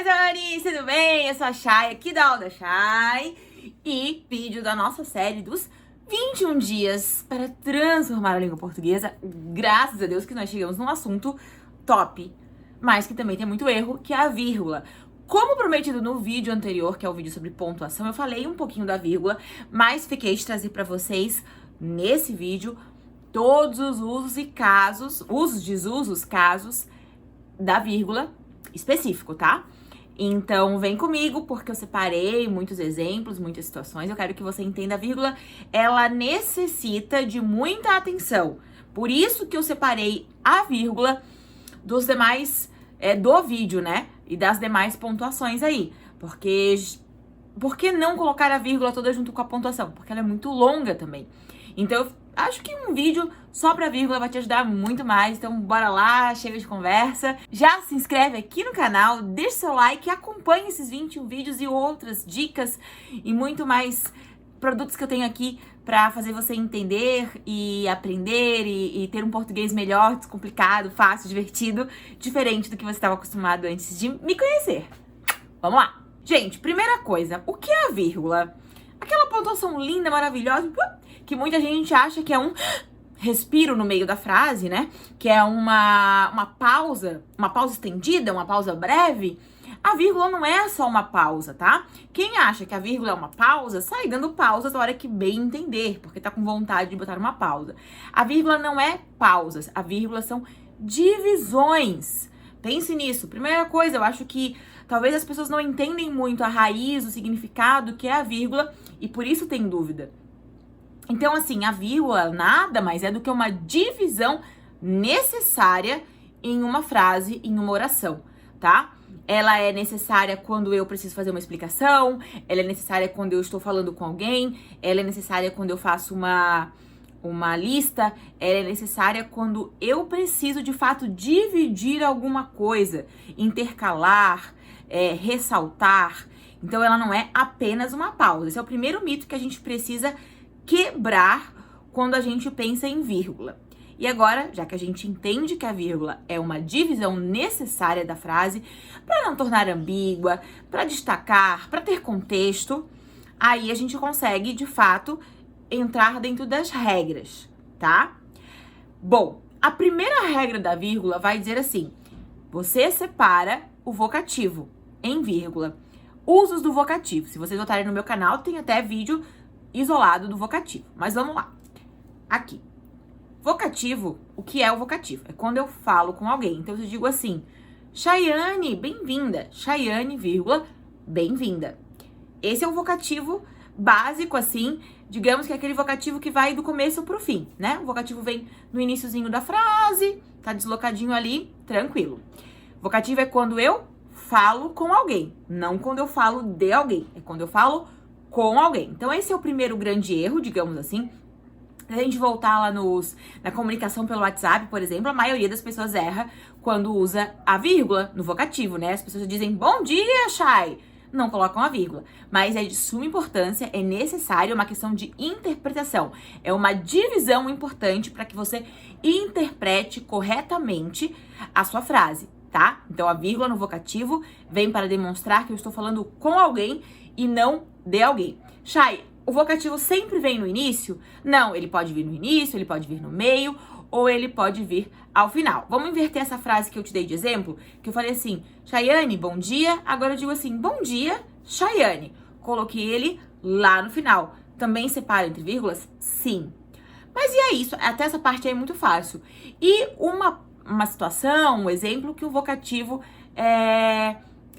Dani, tudo bem? Eu sou a Chay, aqui da aula da Chay. E vídeo da nossa série dos 21 dias para transformar a língua portuguesa. Graças a Deus que nós chegamos num assunto top, mas que também tem muito erro, que é a vírgula. Como prometido no vídeo anterior, que é o vídeo sobre pontuação, eu falei um pouquinho da vírgula, mas fiquei de trazer para vocês, nesse vídeo, todos os usos e casos, usos, desusos, casos da vírgula específico, tá? Então, vem comigo, porque eu separei muitos exemplos, muitas situações. Eu quero que você entenda a vírgula. Ela necessita de muita atenção. Por isso que eu separei a vírgula dos demais, do vídeo, né? E das demais pontuações aí. Porque, por que não colocar a vírgula toda junto com a pontuação? Porque ela é muito longa também. Então, eu acho que um vídeo só pra vírgula vai te ajudar muito mais. Então, bora lá, chega de conversa. Já se inscreve aqui no canal, deixa seu like e acompanhe esses 21 vídeos e outras dicas e muito mais produtos que eu tenho aqui pra fazer você entender e aprender e ter um português melhor, descomplicado, fácil, divertido, diferente do que você estava acostumado antes de me conhecer. Vamos lá! Gente, primeira coisa, o que é a vírgula? Aquela pontuação linda, maravilhosa, que muita gente acha que é um respiro no meio da frase, né? Que é uma pausa estendida, uma pausa breve. A vírgula não é só uma pausa, tá? Quem acha que a vírgula é uma pausa, sai dando pausas na hora que bem entender, porque tá com vontade de botar uma pausa. A vírgula não é pausas, a vírgula são divisões. Pense nisso. Primeira coisa, eu acho que talvez as pessoas não entendem muito a raiz, o significado que é a vírgula e por isso tem dúvida. Então, assim, a vírgula nada mais é do que uma divisão necessária em uma frase, em uma oração, tá? Ela é necessária quando eu preciso fazer uma explicação, ela é necessária quando eu estou falando com alguém, ela é necessária quando eu faço uma lista, ela é necessária quando eu preciso, de fato, dividir alguma coisa, intercalar, ressaltar. Então, ela não é apenas uma pausa. Esse é o primeiro mito que a gente precisa quebrar quando a gente pensa em vírgula. E agora, já que a gente entende que a vírgula é uma divisão necessária da frase, para não tornar ambígua, para destacar, para ter contexto, aí a gente consegue, de fato, entrar dentro das regras, tá? Bom, a primeira regra da vírgula vai dizer assim: você separa o vocativo em vírgula. Usos do vocativo. Se vocês voltarem no meu canal, tem até vídeo isolado do vocativo. Mas vamos lá. Aqui. Vocativo, o que é o vocativo? É quando eu falo com alguém. Então, eu digo assim: Chayane, bem-vinda. Chayane, vírgula, bem-vinda. Esse é o vocativo básico, assim. Digamos que é aquele vocativo que vai do começo pro fim, né? O vocativo vem no iniciozinho da frase, tá deslocadinho ali, tranquilo. Vocativo é quando eu falo com alguém, não quando eu falo de alguém. É quando eu falo com alguém. Então, esse é o primeiro grande erro, digamos assim. Se a gente voltar lá na comunicação pelo WhatsApp, por exemplo, a maioria das pessoas erra quando usa a vírgula no vocativo, né? As pessoas dizem, bom dia, Chay! Não colocam a vírgula. Mas é de suma importância, é necessário, é uma questão de interpretação. É uma divisão importante para que você interprete corretamente a sua frase, tá? Então, a vírgula no vocativo vem para demonstrar que eu estou falando com alguém e não de alguém. Chay, o vocativo sempre vem no início? Não, ele pode vir no início, ele pode vir no meio, ou ele pode vir ao final. Vamos inverter essa frase que eu te dei de exemplo, que eu falei assim, Chayane, bom dia. Agora eu digo assim, bom dia, Chayane. Coloquei ele lá no final. Também separa entre vírgulas? Sim. Mas e é isso, até essa parte aí é muito fácil. E uma situação, um exemplo que o vocativo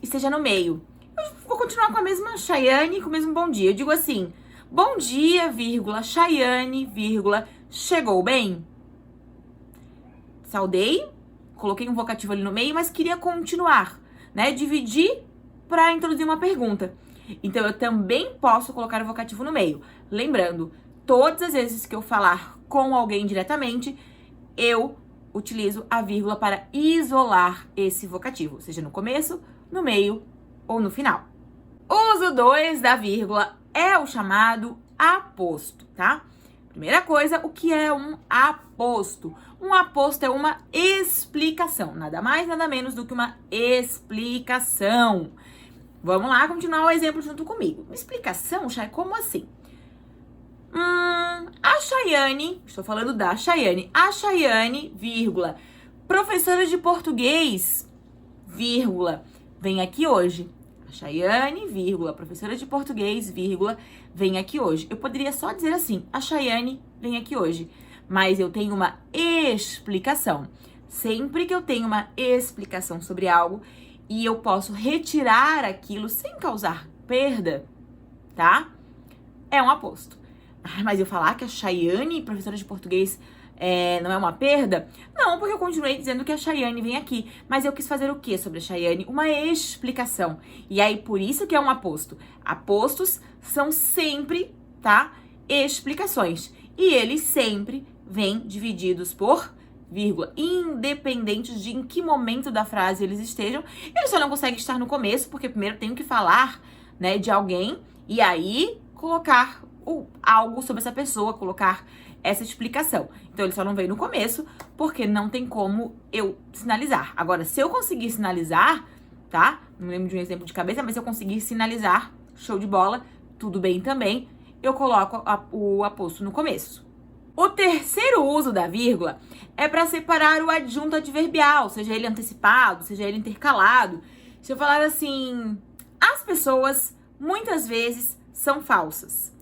esteja no meio. Eu vou continuar com a mesma Chayane, com o mesmo bom dia. Eu digo assim, bom dia, vírgula, Chayane, vírgula, chegou bem? Saudei, coloquei um vocativo ali no meio, mas queria continuar, né? Dividir para introduzir uma pergunta. Então, eu também posso colocar o vocativo no meio. Lembrando, todas as vezes que eu falar com alguém diretamente, eu utilizo a vírgula para isolar esse vocativo, seja no começo, no meio ou no final. Uso 2 da vírgula é o chamado aposto, tá? Primeira coisa, o que é um aposto? Um aposto é uma explicação, nada mais, nada menos do que uma explicação. Vamos lá, continuar o exemplo junto comigo. Uma explicação, Chay, como assim? A Chayane, estou falando da Chayane, a Chayane, vírgula, professora de português, vírgula, vem aqui hoje. A Chayane, vírgula, professora de português, vírgula, vem aqui hoje. Eu poderia só dizer assim, a Chayane vem aqui hoje, mas eu tenho uma explicação. Sempre que eu tenho uma explicação sobre algo e eu posso retirar aquilo sem causar perda, tá? É um aposto. Mas eu falar que a Chayane, professora de português, não é uma perda? Não, porque eu continuei dizendo que a Chayane vem aqui. Mas eu quis fazer o quê sobre a Chayane? Uma explicação. E aí, por isso que é um aposto. Apostos são sempre, tá? Explicações. E eles sempre vêm divididos por vírgula. Independente de em que momento da frase eles estejam. Eles só não conseguem estar no começo, porque primeiro tenho que falar, né, de alguém. E aí, colocar algo sobre essa pessoa, colocar essa explicação. Então, ele só não veio no começo, porque não tem como eu sinalizar. Agora, se eu conseguir sinalizar, tá? Não lembro de um exemplo de cabeça, mas se eu conseguir sinalizar, show de bola, tudo bem também, eu coloco o aposto no começo. O terceiro uso da vírgula é para separar o adjunto adverbial, seja ele antecipado, seja ele intercalado. Se eu falar assim, as pessoas muitas vezes são falsas.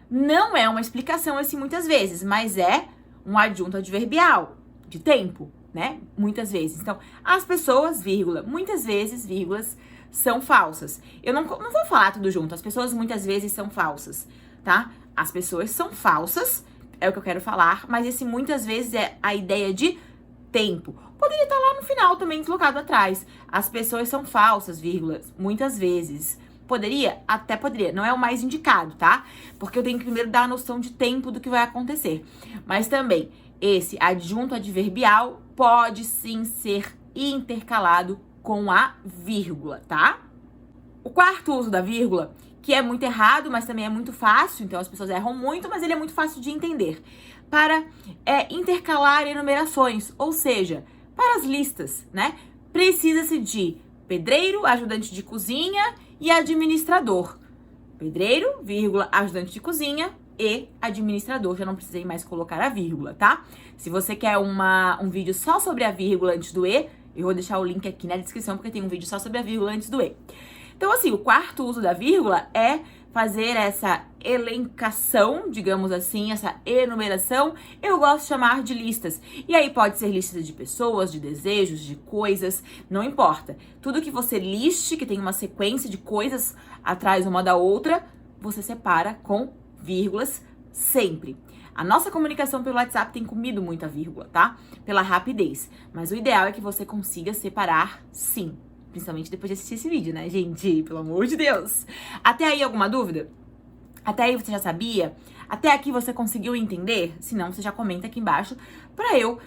Não é uma explicação esse muitas vezes, mas é um adjunto adverbial de tempo, né? Muitas vezes. Então, as pessoas, vírgula, muitas vezes, vírgulas, são falsas. Eu não vou falar tudo junto. As pessoas muitas vezes são falsas, tá? As pessoas são falsas, é o que eu quero falar, mas esse muitas vezes é a ideia de tempo. Poderia estar lá no final também, deslocado atrás. As pessoas são falsas, vírgula, muitas vezes. Poderia? Até poderia. Não é o mais indicado, tá? Porque eu tenho que primeiro dar a noção de tempo do que vai acontecer. Mas também, esse adjunto adverbial pode sim ser intercalado com a vírgula, tá? O quarto uso da vírgula, que é muito errado, mas também é muito fácil, então as pessoas erram muito, mas ele é muito fácil de entender. Para intercalar enumerações, ou seja, para as listas, né? Precisa-se de pedreiro, ajudante de cozinha e administrador. Pedreiro, vírgula, ajudante de cozinha e administrador. Já não precisei mais colocar a vírgula, tá? Se você quer um vídeo só sobre a vírgula antes do E, eu vou deixar o link aqui na descrição, porque tem um vídeo só sobre a vírgula antes do E. Então, assim, o quarto uso da vírgula é fazer essa elencação, digamos assim, essa enumeração, eu gosto de chamar de listas. E aí pode ser listas de pessoas, de desejos, de coisas, não importa. Tudo que você liste, que tem uma sequência de coisas atrás uma da outra, você separa com vírgulas sempre. A nossa comunicação pelo WhatsApp tem comido muita vírgula, tá? Pela rapidez. Mas o ideal é que você consiga separar sim. Principalmente depois de assistir esse vídeo, né, gente? Pelo amor de Deus! Até aí, alguma dúvida? Até aí você já sabia? Até aqui você conseguiu entender? Se não, você já comenta aqui embaixo pra eu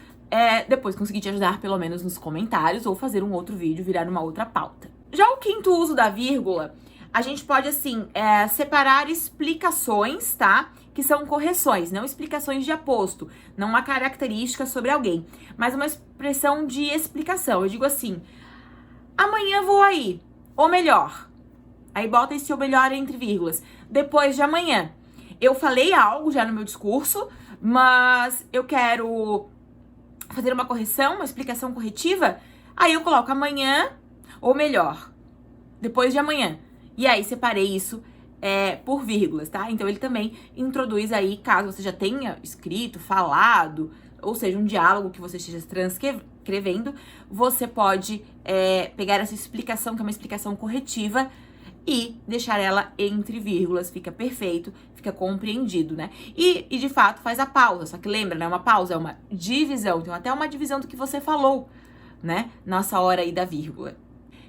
depois conseguir te ajudar, pelo menos nos comentários, ou fazer um outro vídeo, virar uma outra pauta. Já o quinto uso da vírgula, a gente pode, assim, separar explicações, tá? Que são correções, não explicações de aposto, não uma característica sobre alguém, mas uma expressão de explicação. Eu digo assim, amanhã vou aí, ou melhor. Aí bota esse ou melhor entre vírgulas. Depois de amanhã. Eu falei algo já no meu discurso, mas eu quero fazer uma correção, uma explicação corretiva. Aí eu coloco amanhã, ou melhor, depois de amanhã. E aí separei isso por vírgulas, tá? Então ele também introduz aí, caso você já tenha escrito, falado, ou seja, um diálogo que você esteja transcrevendo, você pode pegar essa explicação, que é uma explicação corretiva, e deixar ela entre vírgulas, fica perfeito, fica compreendido, né? E de fato faz a pausa, só que lembra, né? Uma pausa é uma divisão, então até uma divisão do que você falou, né? Nessa hora aí da vírgula.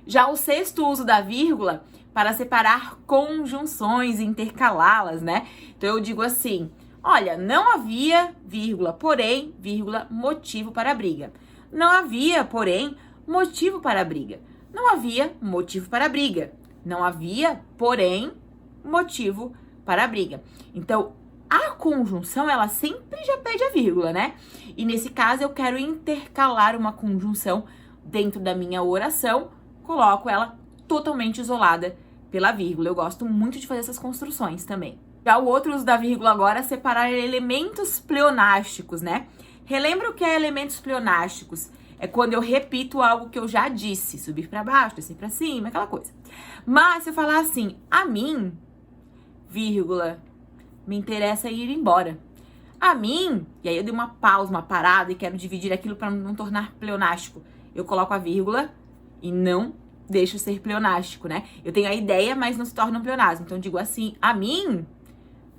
Já o sexto uso da vírgula, para separar conjunções e intercalá-las, né? Então eu digo assim, olha, não havia, vírgula, porém, vírgula, motivo para a briga. Não havia, porém, motivo para a briga. Não havia motivo para a briga. Não havia, porém, motivo para a briga. Então, a conjunção, ela sempre já pede a vírgula, né? E nesse caso, eu quero intercalar uma conjunção dentro da minha oração, coloco ela totalmente isolada pela vírgula. Eu gosto muito de fazer essas construções também. Já o outro uso da vírgula agora é separar elementos pleonásticos, né? Relembra o que é elementos pleonásticos? É quando eu repito algo que eu já disse, subir para baixo, descer para cima, aquela coisa. Mas se eu falar assim, a mim, vírgula, me interessa ir embora. A mim, e aí eu dei uma pausa, uma parada e quero dividir aquilo para não tornar pleonástico. Eu coloco a vírgula e não deixo ser pleonástico, né? Eu tenho a ideia, mas não se torna um pleonasmo. Então eu digo assim, a mim,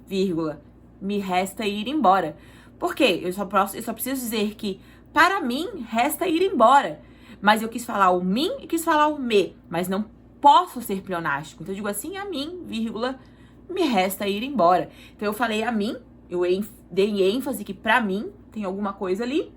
vírgula, me resta ir embora. Por quê? Eu só preciso dizer que para mim resta ir embora. Mas eu quis falar o mim e quis falar o me, mas não posso ser pleonástico. Então eu digo assim, a mim, vírgula, me resta ir embora. Então eu falei a mim, eu dei ênfase que pra mim tem alguma coisa ali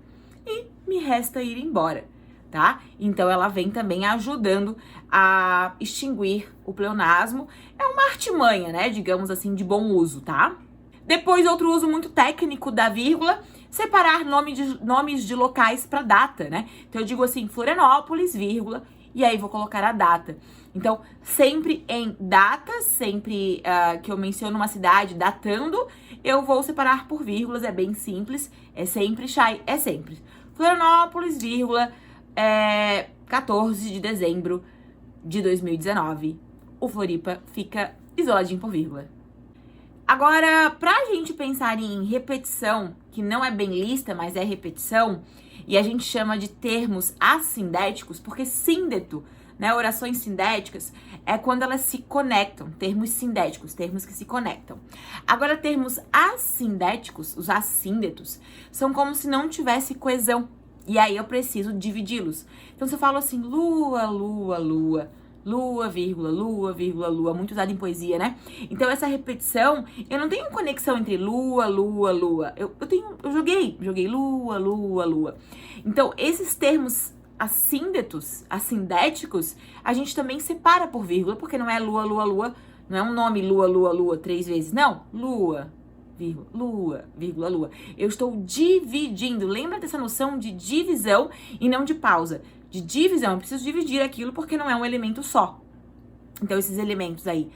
e me resta ir embora, tá? Então ela vem também ajudando a extinguir o pleonasmo. É uma artimanha, né, digamos assim, de bom uso, tá? Depois, outro uso muito técnico da vírgula, separar nomes de locais para data, né? Então eu digo assim, Florianópolis, vírgula, e aí vou colocar a data. Então, sempre em data, sempre que eu menciono uma cidade datando, eu vou separar por vírgulas, é bem simples. É sempre, Chay, é sempre. Florianópolis, vírgula, 14 de dezembro de 2019. O Floripa fica isoladinho por vírgula. Agora, pra gente pensar em repetição, que não é bem lista, mas é repetição, e a gente chama de termos assindéticos, porque síndeto, né, orações sindéticas, é quando elas se conectam, termos sindéticos, termos que se conectam. Agora, termos assindéticos, os assíndetos, são como se não tivesse coesão, e aí eu preciso dividi-los. Então, se eu falo assim, lua, lua, lua, lua, vírgula, lua, vírgula, lua, muito usado em poesia, né? Então, essa repetição, eu não tenho conexão entre lua, lua, lua. Eu joguei lua, lua, lua. Então, esses termos assindéticos, a gente também separa por vírgula, porque não é lua, lua, lua, não é um nome lua, lua, lua 3 vezes, não. Lua, vírgula, lua, vírgula, lua. Eu estou dividindo. Lembra dessa noção de divisão e não de pausa? De divisão, eu preciso dividir aquilo porque não é um elemento só. Então, esses elementos aí,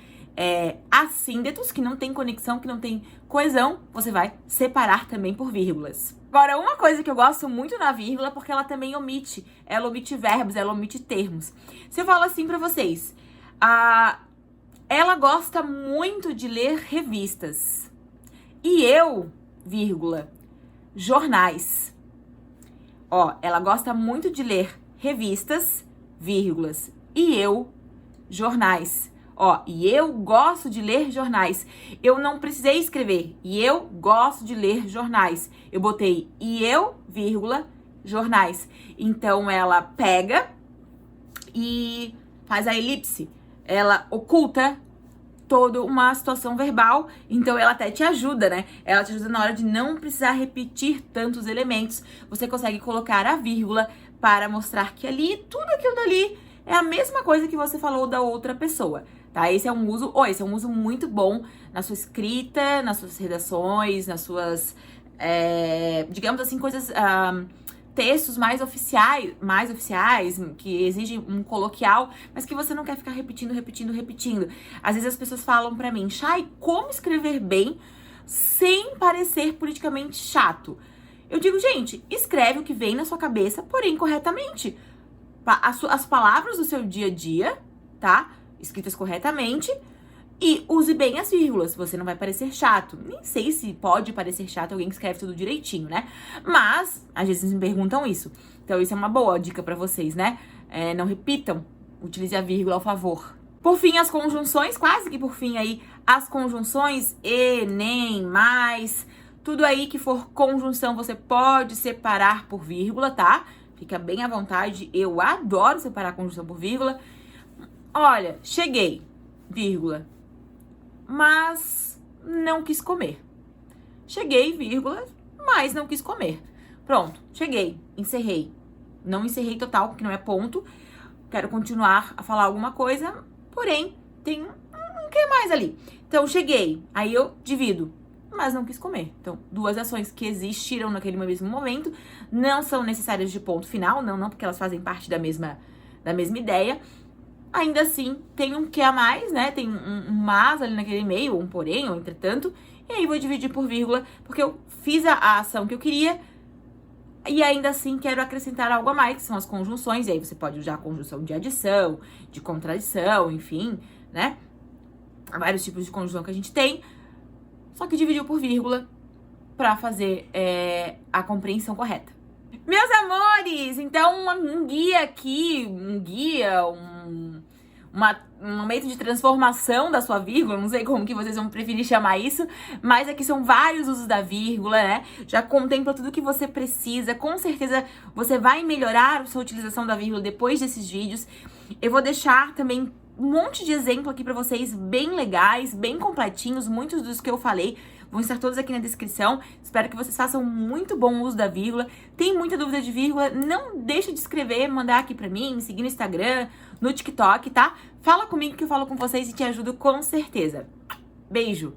assíndetos, que não tem conexão, que não tem coesão, você vai separar também por vírgulas. Agora, uma coisa que eu gosto muito na vírgula, porque ela também omite. Ela omite verbos, ela omite termos. Se eu falo assim pra vocês, ela gosta muito de ler revistas. E eu, vírgula, jornais. Ó, ela gosta muito de ler revistas, vírgulas, e eu, jornais. Ó, e eu gosto de ler jornais. Eu não precisei escrever, e eu gosto de ler jornais. Eu botei, e eu, vírgula, jornais. Então, ela pega e faz a elipse. Ela oculta toda uma situação verbal, então ela até te ajuda, né? Ela te ajuda na hora de não precisar repetir tantos elementos. Você consegue colocar a vírgula para mostrar que ali, tudo aquilo dali é a mesma coisa que você falou da outra pessoa, tá? Esse é um uso muito bom na sua escrita, nas suas redações, nas suas, digamos assim, coisas, textos mais oficiais, que exigem um coloquial, mas que você não quer ficar repetindo. Às vezes as pessoas falam pra mim, Chay, como escrever bem sem parecer politicamente chato? Eu digo, gente, escreve o que vem na sua cabeça, porém corretamente. As palavras do seu dia a dia, tá? Escritas corretamente. E use bem as vírgulas, você não vai parecer chato. Nem sei se pode parecer chato alguém que escreve tudo direitinho, né? Mas, às vezes me perguntam isso. Então, isso é uma boa dica pra vocês, né? Não repitam, utilize a vírgula ao favor. Por fim, as conjunções, quase que por fim aí, as conjunções e, nem, mais, tudo aí que for conjunção você pode separar por vírgula, tá? Fica bem à vontade, eu adoro separar a conjunção por vírgula. Olha, cheguei, vírgula, mas não quis comer. Cheguei, vírgula, mas não quis comer. Pronto, cheguei, encerrei. Não encerrei total, porque não é ponto. Quero continuar a falar alguma coisa, porém, tem um que mais ali. Então, cheguei, aí eu divido. mas não quis comer. Então, duas ações que existiram naquele mesmo momento, não são necessárias de ponto final, não, porque elas fazem parte da mesma ideia. Ainda assim, tem um que a mais, né? Tem um mas ali naquele meio, um porém, ou entretanto. E aí vou dividir por vírgula, porque eu fiz a ação que eu queria e ainda assim quero acrescentar algo a mais, que são as conjunções. E aí você pode usar a conjunção de adição, de contradição, enfim, né? Vários tipos de conjunção que a gente tem. Só que dividiu por vírgula pra fazer a compreensão correta. Meus amores, então um guia aqui, um momento de transformação da sua vírgula, não sei como que vocês vão preferir chamar isso, mas aqui são vários usos da vírgula, né? Já contempla tudo que você precisa, com certeza você vai melhorar a sua utilização da vírgula depois desses vídeos. Eu vou deixar também um monte de exemplo aqui pra vocês, bem legais, bem completinhos, muitos dos que eu falei vão estar todos aqui na descrição. Espero que vocês façam muito bom uso da vírgula. Tem muita dúvida de vírgula? Não deixa de escrever, mandar aqui pra mim, me seguir no Instagram, no TikTok, tá? Fala comigo que eu falo com vocês e te ajudo com certeza. Beijo!